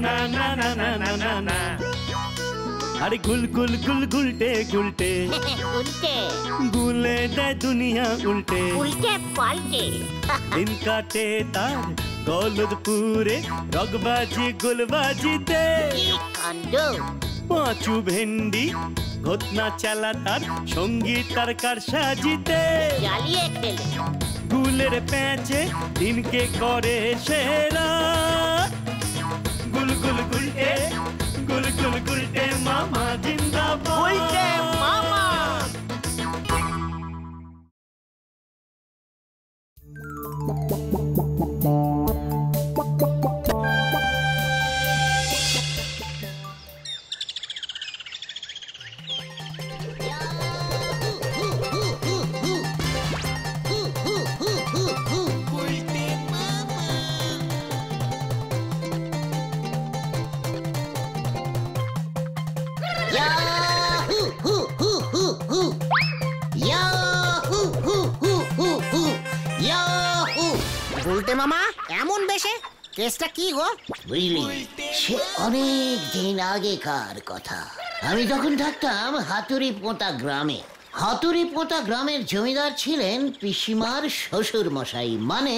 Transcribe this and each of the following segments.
না না না না না না না। আরে গুল গুল গুল গুলটে গুলটে উল্টে গুলে দেয় দুনিয়া উল্টে উল্টে পাল্টে দিন কাটে তার গলদপুরে রগবাজি গুলবাজিতে কি কাণ্ড! পাঁচু ভেন্ডি ঘটনা চালা তার সঙ্গীত তার কার সাজিতে জ্বালিয়ে খেলে গুলের প্যাঁচে দিনকে করে সেরা গুল গুল গুলটে গুল গুল গুলটে মামা জিন্দাবাদ উল্টে মামা। বলতে মামা এমন বেশে কেসটা কি গো? বুঝলি, সে অনেক দিন আগেকার কথা। আমি তখন থাকতাম হাতুড়ি পোঁতা গ্রামে। হাতুড়ি পোঁতা গ্রামের জমিদার ছিলেন পিসিমার শ্বশুর মশাই, মানে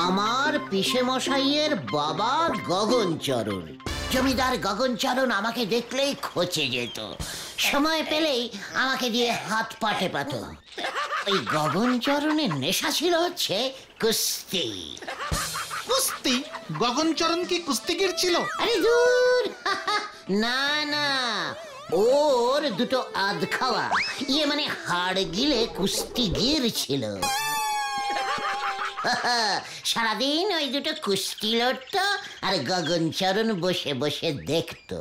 আমার পিসে মশাইয়ের বাবা গগনচরণ। জমিদার গগনচরণ আমাকে দেখলেই খচে যেত, সময় পেলেই আমাকে দিয়ে হাত পা টেপাত। ওই গগনচরণের নেশা ছিল হচ্ছে কুস্তি। কুস্তি? গগনচরণ কি কুস্তিগির ছিল? আরে দূর, না না, ওর দুটো আধ খাওয়া, ইয়ে মানে হাড় গিলে কুস্তিগির ছিল। সারাদিন ওই দুটো কুস্তি লড়তো আর গগনচরণ বসে বসে দেখতো।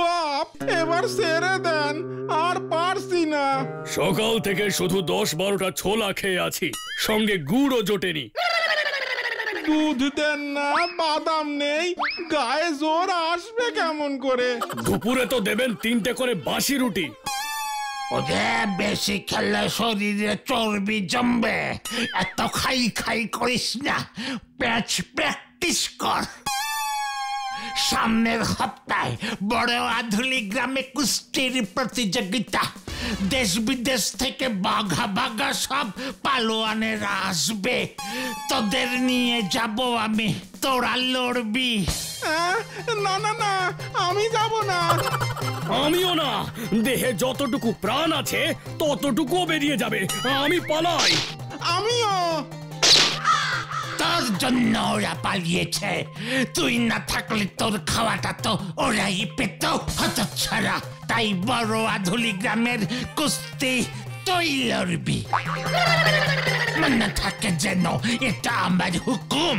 বাপ, এবার ছেড়ে দেন, আর পারছি না। সকাল থেকে শুধু 10-12টা ছোলা খেয়ে আছি, সঙ্গে গুড়ও জোটেনি। দুধ দেন না, বাদাম নেই, গায়ে জোর আসবে কেমন করে? দুপুরে তো দেবেন 3টে করে বাসি রুটি। ওদের বেশি খেলে শরীরে চর্বি জমবে, এত খাই খাই করিস না, প্র্যাকটিস কর। সামনের সপ্তাহে বড় আধুলি গ্রামে কুস্তির প্রতিযোগিতা। দেশ বিদেশ থেকে বাঘা বাঘা সব পালোয়ানেরা আসবে, তোদের নিয়ে যাব আমি, তোরা লড়বি। না না না, আমি যাব না। আমিও না, দেহে যতটুকু প্রাণ আছে ততটুকুও বেরিয়ে যাবে, আমি পালাই। আমিও। তোর জন্য ওরা পালিয়েছে, তুই না থাকলে তোর খাওয়াটা তো ওরাই পেত, হতচ্ছাড়া। তাই বড় আধুলি গ্রামের কুস্তি তুই লড়বি, মনে থাকে যেন এটা আমার হুকুম।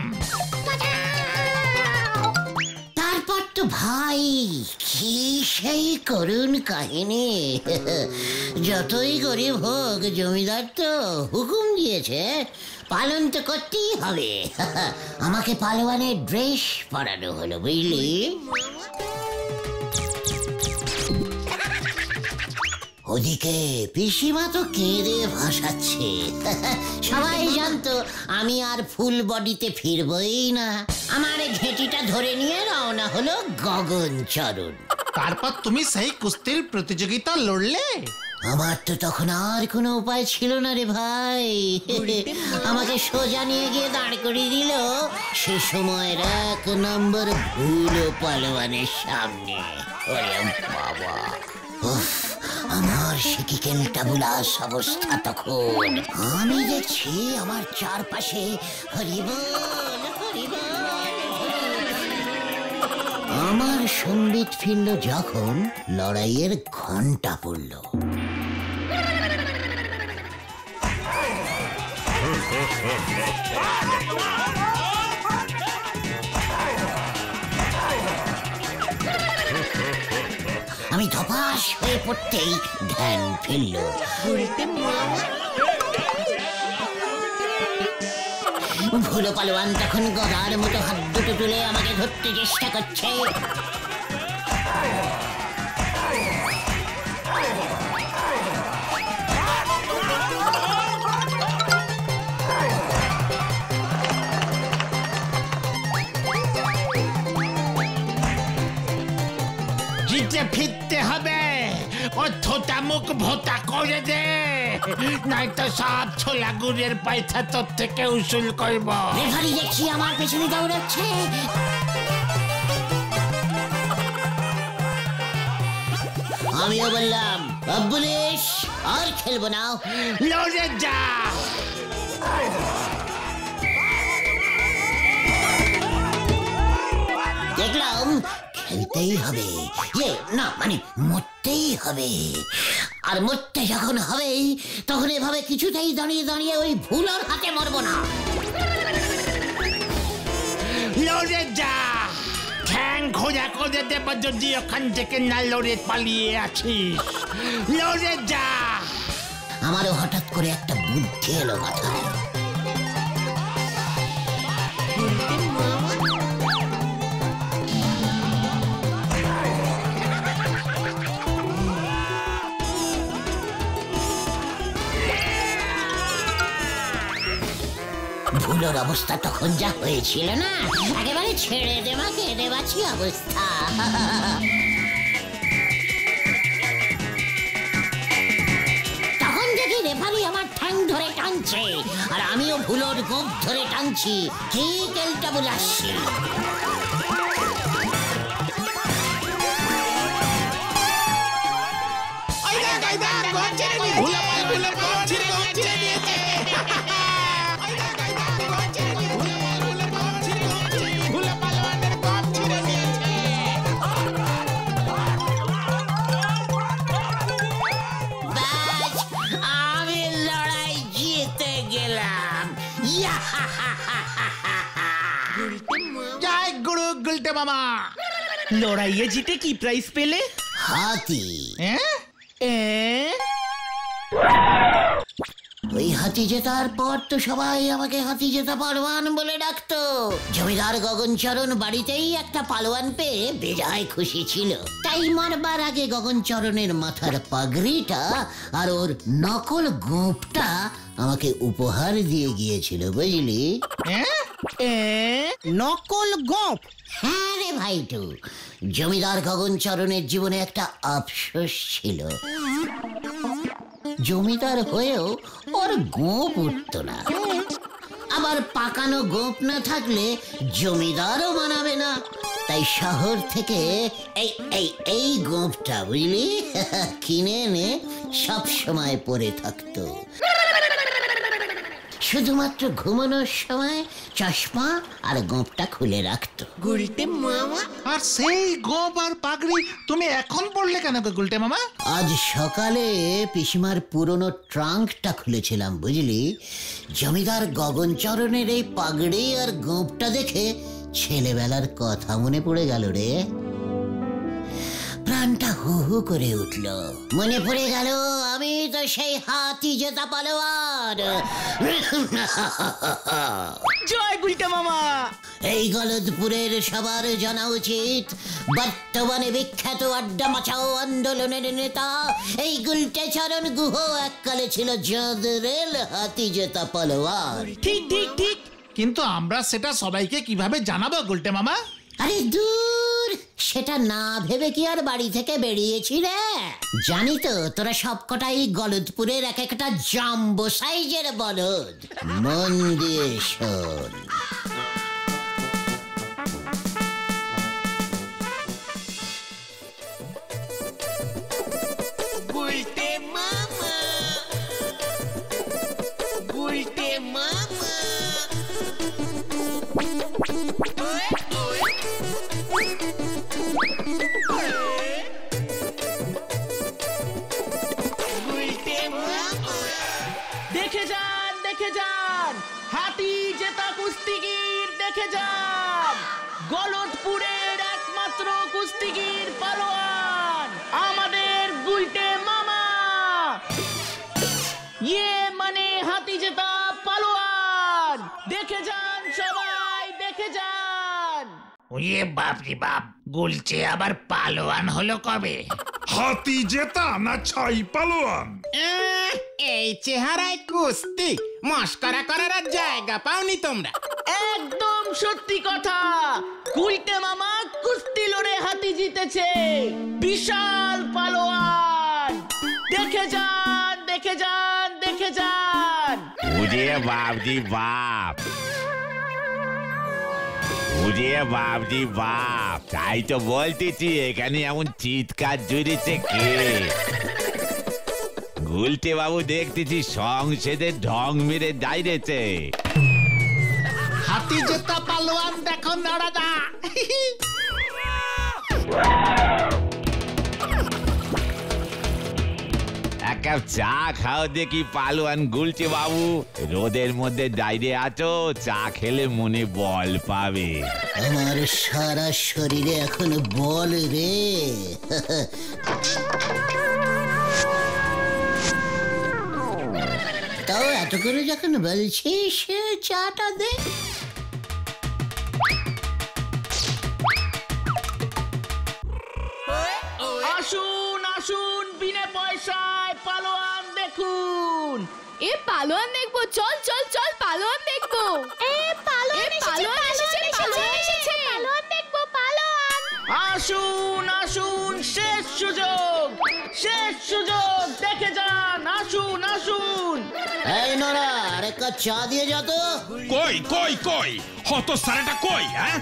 তারপর তো ভাই কি সেই করুণ কাহিনী। যতই গরিব হোক, জমিদার তো হুকুম দিয়েছে, পালন তো করতেই হবে। আমাকে পালোয়ানের ড্রেস পরানো হলো, বুঝলি। ওদিকে পিসিমা তো কেঁদে ভাসাচ্ছে। সবাই জানতো আমি আর ফুল বডিতে ফিরবই না। আমার ঘেঁটিটা ধরে নিয়ে রওনা হলো গগনচরণ। তারপর তুমি সেই কুস্তির প্রতিযোগিতা লড়লে? আমার তো তখন আর কোনো উপায় ছিল না রে ভাই। আমাকে সোজা নিয়ে গিয়ে দাঁড় করিয়ে দিল সে সময়ের 1 নম্বর ভুলো পালোয়ানের সামনে। ওরে বাবা, উফ, আমার সে কি কেলটাবুলাস অবস্থা তখন। আমি দেখছি আমার চারপাশে হরিবল হরিবল। আমার সম্বিত ফিরল যখন লড়াইয়ের ঘন্টা পড়ল। আমি ধপাস হয়ে পড়তেই ধ্যান ফিরল। ভুলো পালোয়ান তখন গদার মতো হাত দুটো তুলে আমাকে ধরতে চেষ্টা করছে। জিতে ফিরতে হবে, ও থোতা মুখ ভোতা করে দে, নয়তো সব ছোলা গুড়ের পয়সা তোর থেকে উসুল করব। রেফারি দেখছি আমার পেছনে দৌড়াচ্ছে। আমিও বললাম পুলিশ আর খেলবো না, লড়ে যা। দেখলাম খেলতেই হবে, না মানে মরতেই হবে। আর মরতে যখন হবে তখন এভাবে কিছুতেই দাঁড়িয়ে দাঁড়িয়ে ওই ভুলোর হাতে মরবো না। লড়ে যা, ঠ্যাং খোঁজা করে দেব যদি ওখান থেকে না লড়ে পালিয়ে আছিস। লড়ে যা। আমারও হঠাৎ করে একটা বুদ্ধি এলো মাথায়। ভুলোর অবস্থা তখন যা হয়েছিল না, একেবারে ছেড়ে দেবাকে দেবাছি অবস্থা। তখন দেখি রেফারি আমার ঠ্যাং ধরে টানছে, আর আমিও ভুলোর গোপ ধরে টানছি। কি কেলটা বুলাচ্ছি। আমি লড়াই জিতে গেলাম। জয় গুরু গুলটে মামা। লড়াইয়ে জিতে কি প্রাইজ পেলে? হাতি। হ্যাঁ, ওই হাতি জেতার পর তো সবাই আমাকে হাতি জেতা পালোয়ান বলে ডাকতো। জমিদার গগনচরণ বাড়িতেই একটা পালোয়ান পেয়ে বেজায় খুশি ছিল। তাই মারবার আগে গগনচরণের মাথার পাগড়িটা আর ওর নকল গোঁপটা আমাকে উপহার দিয়ে গিয়েছিল, বুঝলি? নকল গোঁপ? হ্যাঁ রে ভাইটু, জমিদার গগনচরণের জীবনে একটা আফসোস ছিল। জমিদার হয়েও ওর গোঁপ উঠত না। আবার পাকানো গোঁপ না থাকলে জমিদারও মানাবে না। তাই শহর থেকে এই গোঁপটা, বুঝলি, কিনে এনে সব সময় পরে থাকতো। শুধুমাত্র ঘুমানোর সময় চশমা আর গোঁপটা খুলে রাখতো। আর সেই গোপ আর পাগড়ি তুমি এখন পড়লে কেন গুলটে মামা? আজ সকালে পিসিমার পুরনো ট্রাঙ্কটা খুলেছিলাম, বুঝলি। জমিদার গগনচরণের এই পাগড়ি আর গোঁপটা দেখে ছেলেবেলার কথা মনে পড়ে গেল রে। প্রাণটা হু হু করে উঠল। মনে পড়ে গেল আমি তো সেই হাতি জেতা পালোয়ান। জয় গুলটে মামা। এই গলদপুরের সবার জানা উচিত, বর্তমানে বিখ্যাত আড্ডা মাচাও আন্দোলনের নেতা এই গুলটেচরণ গুহ এককালে ছিল জদরেল হাতি জেতা পালোয়ান। ঠিক ঠিক ঠিক। কিন্তু আমরা সেটা সবাইকে কিভাবে জানাবো গুলটে মামা? আরে দূর, সেটা না ভেবে কি আর বাড়ি থেকে বেরিয়েছি রে? জানি তো তোরা সবকটাই গলদপুরের এক একটা জাম্বো সাইজের বলদ। মন দিয়ে শোন। দেখে যান হাতি জেতা কুস্তিগির, দেখে যান গলদপুরের একমাত্র কুস্তিগির পালোয়ান আমাদের গুলটে মামা। ইয়ে মানে হাতি জেতা পালোয়ান। দেখে যান সবাই, দেখে যান। ওয়ে বাপরে বাপ, গুলচে আবার পালোয়ান হলো কবে? হাতি জেতা না ছাই পালোয়ান? এই চেহারায় কুস্তি মস্করা করার আর জায়গা পাওনি তোমরা। একদম সত্যি কথা, গুলটে মামা কুস্তি লড়ে হাতি জিতেছে, বিশাল পালোয়ান। দেখে যান, দেখে যান, দেখে যান। ওরে বাপজি বাপ, ওরে বাপজি বাপ, তাই তো বলতেছি এখানে এমন চিৎকার জুড়েছে কে? গুলটে বাবু দেখতেছি সংসদে ঢং মেরে দাঁড়িয়েছে। হাতি জেতা পালোয়ান দেখো নড়াদা। এক কাপ চা খাও দেখি পালোয়ান গুলটে বাবু, রোদের মধ্যে দাঁড়িয়ে আছো, চা খেলে মনে বল পাবে। আমার সারা শরীরে এখন বল রে। তাও এত করে যখন বলছিস চাটা দে। আসুন আসুন, বিনা পয়সায় পালোয়ান দেখুন। এ পালোয়ান দেখবো, চল চল চল পালোয়ান দেখবো। পালোয়ান এসেছে, পালোয়ান দেখবো, পালোয়ান। আসুন আসুন, শেষ সুযোগ, শেষ সুযোগ, দেখে যান। আসুন আসুন। এই নোরা, আরে কাপ চা দিয়ে যা তো। কই কই কই, হত সারাটা কই? হ্যাঁ,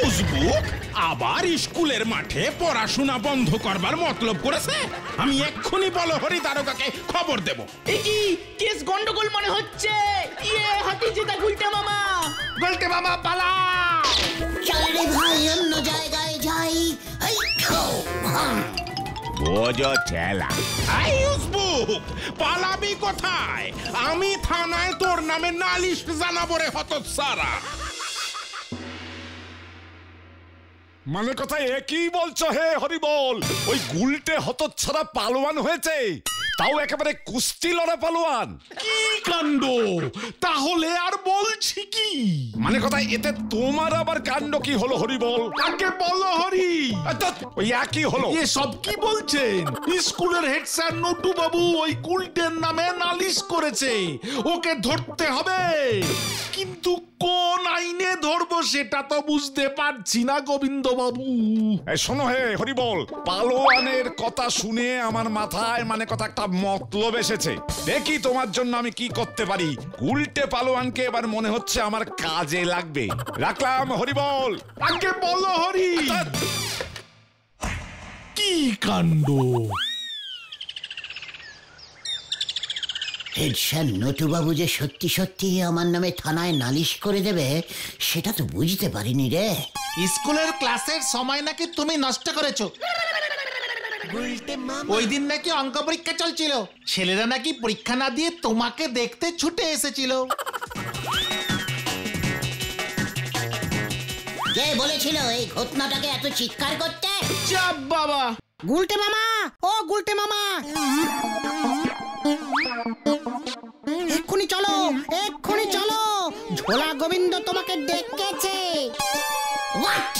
উজবুক আবার স্কুলের মাঠে পড়াশোনা বন্ধ করবার মতলব করেছে। আমি এক্ষুনি বলহরি দারোগাকে খবর দেব। এ কি কেস গন্ডগোল মনে হচ্ছে। ইয়ে, হাতি জেতা গুলটে মামা। গুলটে মামা পালা। চল রে ভাই, অন্য জায়গায় যাই। এই খাও, বোঝো ঠেলা। এই উজবুক, পালাবি কোথায়? আমি থানায় তোর নামে নালিশ জানাবো রে হতচ্ছাড়া। মানে কথা একই বলছো হে হরিবল? ওই গুলটে হতচ্ছাড়া পালোয়ান হয়েছে, তাও একেবারে কুস্তি লড়া পালোয়ান। কি কাণ্ড! তাহলে আর বলছি কি? মানে কথা এতে তোমার আবার কাণ্ড কি হলো হরিবল? আগে বলো হরি। ওই একই হলো। এ সব কি বলছেন? স্কুলের হেড স্যার নটু বাবু ওই গুলটের নামে নালিশ করেছে, ওকে ধরতে হবে। কিন্তু কোন আইনে ধরবো সেটা তো বুঝতে পারছি না গোবিন্দ বাবু। শোনো হে হরিবল, পালোয়ানের কথা শুনে আমার মাথায় মানে কথা একটা মতলব এসেছে। দেখি তোমার জন্য আমি কি করতে পারি। উল্টে পালোয়ানকে এবার মনে হচ্ছে আমার কাজে লাগবে। রাখলাম হরিবল। আগে বলো হরি। কি কাণ্ড! হেড স্যার নটুবাবু যে সত্যি সত্যি আমার নামে থানায় নালিশ করে দেবে সেটা তো বুঝতে পারিনি রে। স্কুলের ক্লাসের সময় নাকি তুমি নষ্ট করেছো। ওই দিন নাকি অঙ্ক পরীক্ষা চলছিল, ছেলেরা নাকি পরীক্ষা না দিয়ে তোমাকে দেখতে ছুটে এসেছিল। কে বলেছিল এই ঘটনাটাকে এত চিৎকার করতে? চাপ বাবা। গুলটে মামা, ও গুলটে মামা, এক্ষুনি চলো, এক্ষুনি চলো, ঝোলা গোবিন্দ তোমাকে ডেকেছে। হোয়াট?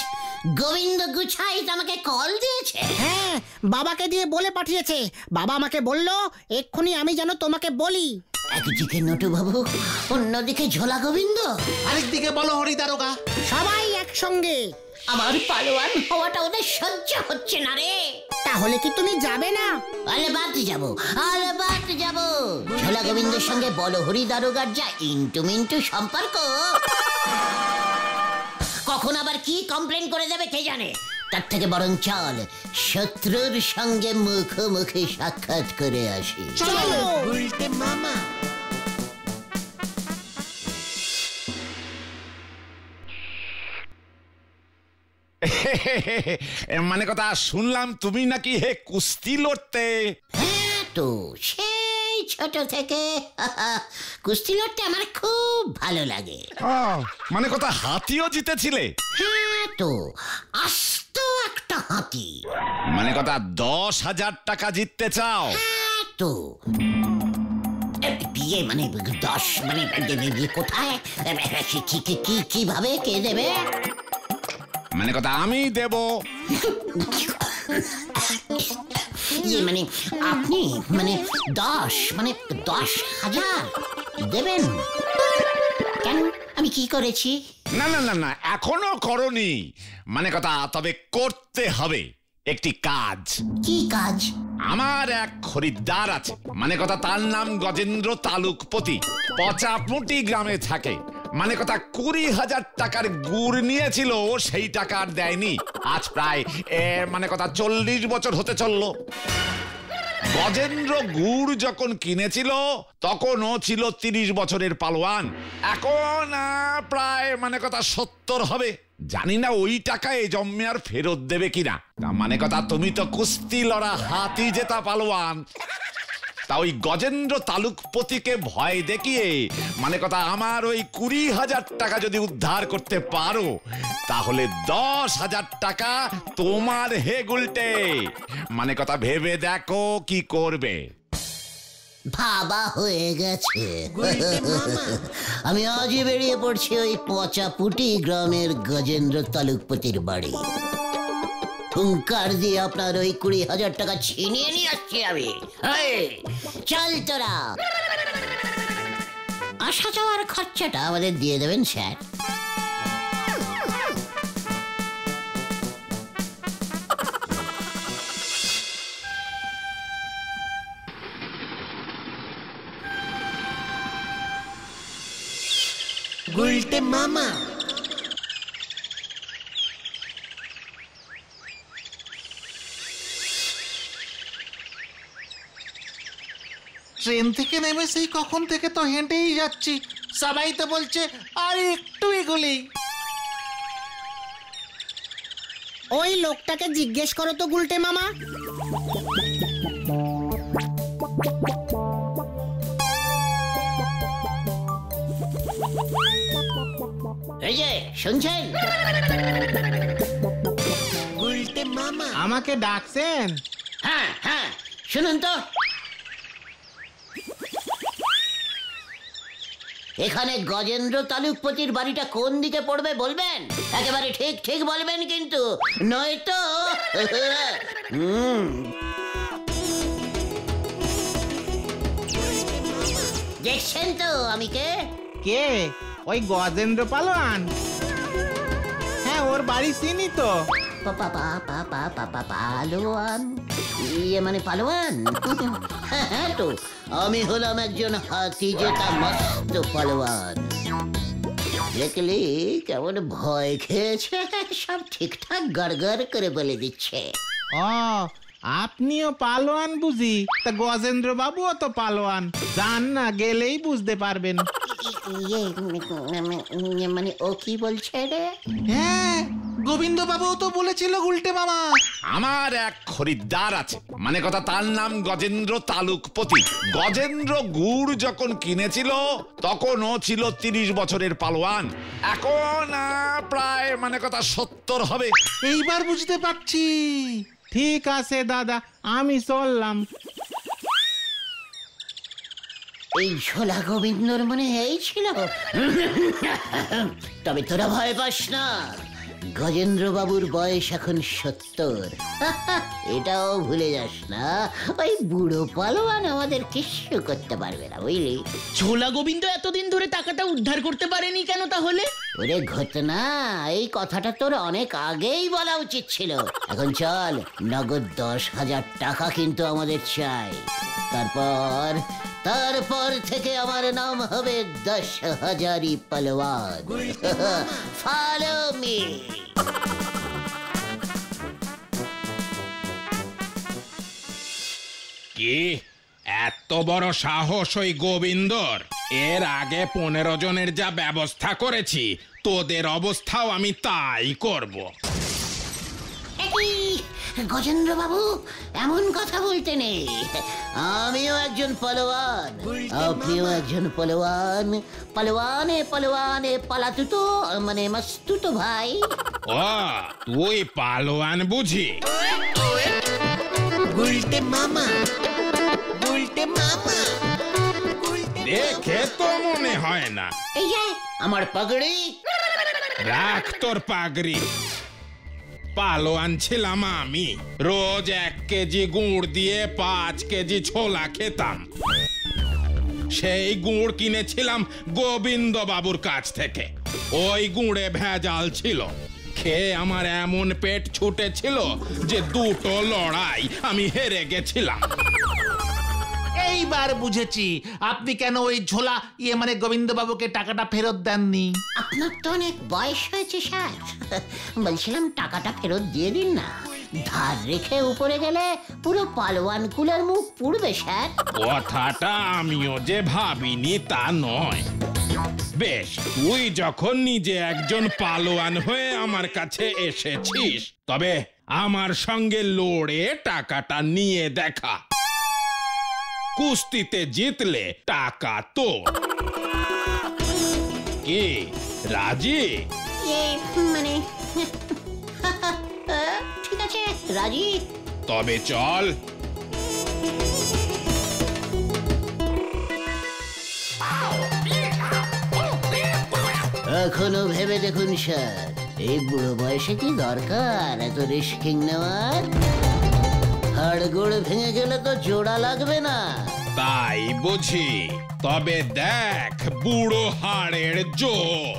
গোবিন্দ গুছাই আমাকে কল দিয়েছে? হ্যাঁ, বাবাকে দিয়ে বলে পাঠিয়েছে। বাবা আমাকে বললো এক্ষুনি আমি যেন তোমাকে বলি। একদিকে নটুবাবু, অন্যদিকে ঝোলা গোবিন্দ, আরেকদিকে বলো হরি দারোগা। সবাই একসঙ্গে। আমার পালোয়ান হওয়াটা ওদের সহ্য হচ্ছে না রে। তাহলে কি তুমি যাবে না? আলবাত যাবো, আলবাত যাবো। ঝোলা গোবিন্দের সঙ্গে বলহরি দারোগার যা ইন্টু মিন্টু সম্পর্ক, কখন আবার কি কমপ্লেন করে দেবে কে জানে। তার থেকে বরং চল শত্রুর সঙ্গে মুখোমুখি সাক্ষাৎ করে আসি। চলো উল্টে মামা। মানে কথা শুনলাম তুমি নাকি হে কুস্তি লড়তে? হ্যাঁ তো, সেই ছোট থেকে কুস্তি লড়তে আমার খুব ভালো লাগে। মানে কথা হাতিও জিতেছিলে? হ্যাঁ তো, আস্ত একটা হাতি। মানে কথা 10,000 টাকা জিততে চাও? হ্যাঁ তো বিয়ে মানে 10 মানে কোথায় কিভাবে কে দেবে? মানে কথা আমি দেব। মানে আপনি মানে 10,000 দেবেন? কেন, আমি কি করেছি? না না না না, এখনো করনি। মানে কথা তবে করতে হবে একটি কাজ। কি কাজ? আমার এক খরিদ্দার আছে, মানে কথা তার নাম গজেন্দ্র তালুকপতি, পচাপুটি গ্রামে থাকে। মানে কথা 20,000 টাকার গুড় নিয়েছিল, সেই টাকা আর দেয়নি। আজ প্রায় মানে কথা 40 বছর হতে চললো। গজেন্দ্র গুড় যখন কিনেছিল তখন ও ছিল 30 বছরের পালোয়ান, এখন প্রায় মানে কথা 70 হবে। জানি না ওই টাকা এই জন্মে আর ফেরত দেবে কিনা। মানে কথা তুমি তো কুস্তি লড়া হাতি জেতা পালোয়ান, তা ওই গজেন্দ্র তালুকপতিকে ভয় দেখিয়ে মানে কথা আমার ওই 20,000 টাকা যদি উদ্ধার করতে পারো, তাহলে 10,000 টাকা তোমার হে গুলটে। মানে কথা ভেবে দেখো কি করবে। ভাবা হয়ে গেছে, আমি আজই বেরিয়ে পড়ছি ওই পচাপুটি গ্রামের গজেন্দ্র তালুকপতির বাড়ি। হুঙ্কার দিয়ে আপনার ওই 20,000 টাকা ছিনিয়ে নিয়ে আসছি আমি। চল তোরা, আসা যাওয়ার খরচাটা আমাদের দিয়ে দেবেন স্যার। গুলটে মামা। ট্রেন থেকে নেমে সেই কখন থেকে তো হেঁটেই যাচ্ছি, সবাই তো বলছে আর একটু এগোলেই। ওই লোকটাকে জিজ্ঞেস করো তো গুলটে মামা। এই যে শুনছেন? গুলটে মামা আমাকে ডাকছেন? হ্যাঁ হ্যাঁ, শুনুন তো। এখানে গজেন্দ্র তালুকপতির বাড়িটা কোন দিকে পড়বে বলবেন? একেবারে ঠিক ঠিক বলবেন কিন্তু, নয়তো দেখছেন তো আমি কে? কে? ওই গজেন্দ্র পালোয়ান? হ্যাঁ, ওর বাড়ি চিনি তো। পালোয়ান? ইয়ে মানে পালোয়ান? হ্যাঁ তো, আমি হলাম একজন হাতি জেতা মস্ত পালোয়ান। দেখলি কেমন ভয় খেয়েছে, সব ঠিকঠাক গড়গড় করে বলে দিচ্ছে। ও, আপনিও পালোয়ান বুঝি? তা গজেন্দ্র বাবুও তো পালোয়ান, জান না, গেলেই বুঝতে পারবেন। মানে ও কি বলছে রে? হ্যাঁ, গোবিন্দ বাবু তো বলেছিল গুলটে মামা। আমার এক খরিদ্দার আছে, মানে কথা তার নাম গজেন্দ্র তালুকপতি। গজেন্দ্র গুড় যখন কিনেছিল তখন ও ছিল 30 বছরের পালোয়ান, এখন প্রায় মানে কথা 70 হবে। এইবার বুঝতে পারছি। ঠিক আছে দাদা, আমি চললাম। এই ঝোলা গোবিন্দর মনে এই ছিল। তবে তোরা ভয় পাস না, গজেন্দ্র বাবুর বয়স এখন 70। এটাও ভুলে যাস না, ওই বুড়ো পালোয়ান আমাদের কিছু করতে পারবে না, বুঝলি? ঝোলা গোবিন্দ এতদিন ধরে টাকাটা উদ্ধার করতে পারেনি কেন তাহলে? ওরে ঘটনা, এই কথাটা তোর অনেক আগেই বলা উচিত ছিল। এখন চল, নগদ 10,000 টাকা কিন্তু আমাদের চাই। তারপর থেকে আমার নাম হবে 10,000 পালোয়ান। Follow me. কি এত বড় সাহস ওই গোবিন্দর? এর আগে 15 জনের যা ব্যবস্থা করেছি, তোদের অবস্থাও আমি তাই করব। গজেন্দ্র বাবু, এমন কথা বলতে নেই। আমিও একজন পালোয়ান, আপনিও একজন পালোয়ান। পালোয়ানে পালোয়ানে পালাতুতো মানে মাস্তুতো ভাই। ও, তুই পালোয়ান বুঝি? গুলটে মামা। দেখে তো মনে হয় না। এই যে আমার পাগড়ি। রাখ তোর পাগড়ি। পালোয়ান ছিলাম আমি, রোজ 1 কেজি গুড় দিয়ে 5 কেজি ছোলা খেতাম। সেই গুড় কিনেছিলাম গোবিন্দ বাবুর কাছ থেকে। ওই গুড়ে ভেজাল ছিল। খেয়ে আমার এমন পেট ছুটেছিল যে 2টো লড়াই আমি হেরে গেছিলাম। এইবার বুঝেছি আপনি কেন ওই ঝোলা মানে গোবিন্দবাবুকে টাকাটা ফেরত দেননি। আপনার তো অনেক বয়স হয়েছে স্যার, বলছিলাম টাকাটা ফেরত দিয়ে দিন না। ধার রেখে উপরে গেলে পুরো পালোয়ান কুলের মুখ পুড়বে স্যার। কথাটা আমিও যে ভাবিনি তা নয়। বেশ, তুই যখন নিজে একজন পালোয়ান হয়ে আমার কাছে এসেছিস, তবে আমার সঙ্গে লড়ে টাকাটা নিয়ে দেখা। কুস্তিতে জিতলে টাকা তোর। কি রাজি? মানে ঠিক আছে, রাজি। তবে চল। এখনো ভেবে দেখুন স্যার, এই বুড়ো বয়সে কি দরকার এত রিস্কিং নেওয়ার? হাড়গোড় ভেঙে গেলে তো জোড়া লাগবে না। তাই বুঝি? তবে দেখ বুড়ো হাড়ের জোর।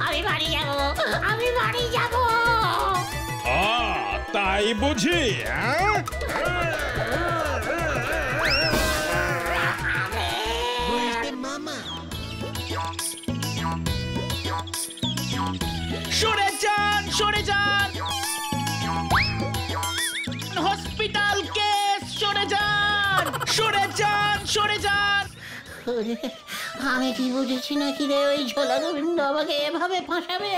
আমি বাড়ি যাব, আমি বাড়ি যাব। তাই বুঝি? সরে যান, সরে যান। হসপিটাল কেস, সরে যান, সরে যান, সরে যান। আমি কি বুঝেছি নাকি রে ওই ঝোলা গোবিন্দ আমাকে এভাবে ফাঁসাবে?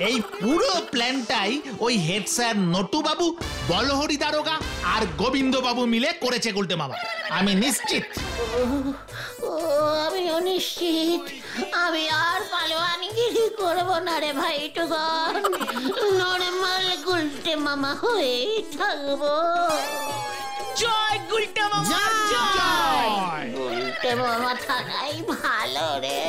এই পুরো প্ল্যানটাই ওই হেড স্যার নটু বাবু, বলহরি দারোগা আর গোবিন্দ বাবু মিলে করেছে গুলটে মামা। আমি নিশ্চিত। আমি অনিশ্চিত। আমি আর পালোয়ানগিরি করবো না রে ভাই টুকন। নরমাল গুলটে মামা হয়ে থাকবো। জয় গুলটে মামা, জয়। গুলটে মামা থাকাই ভালো রে।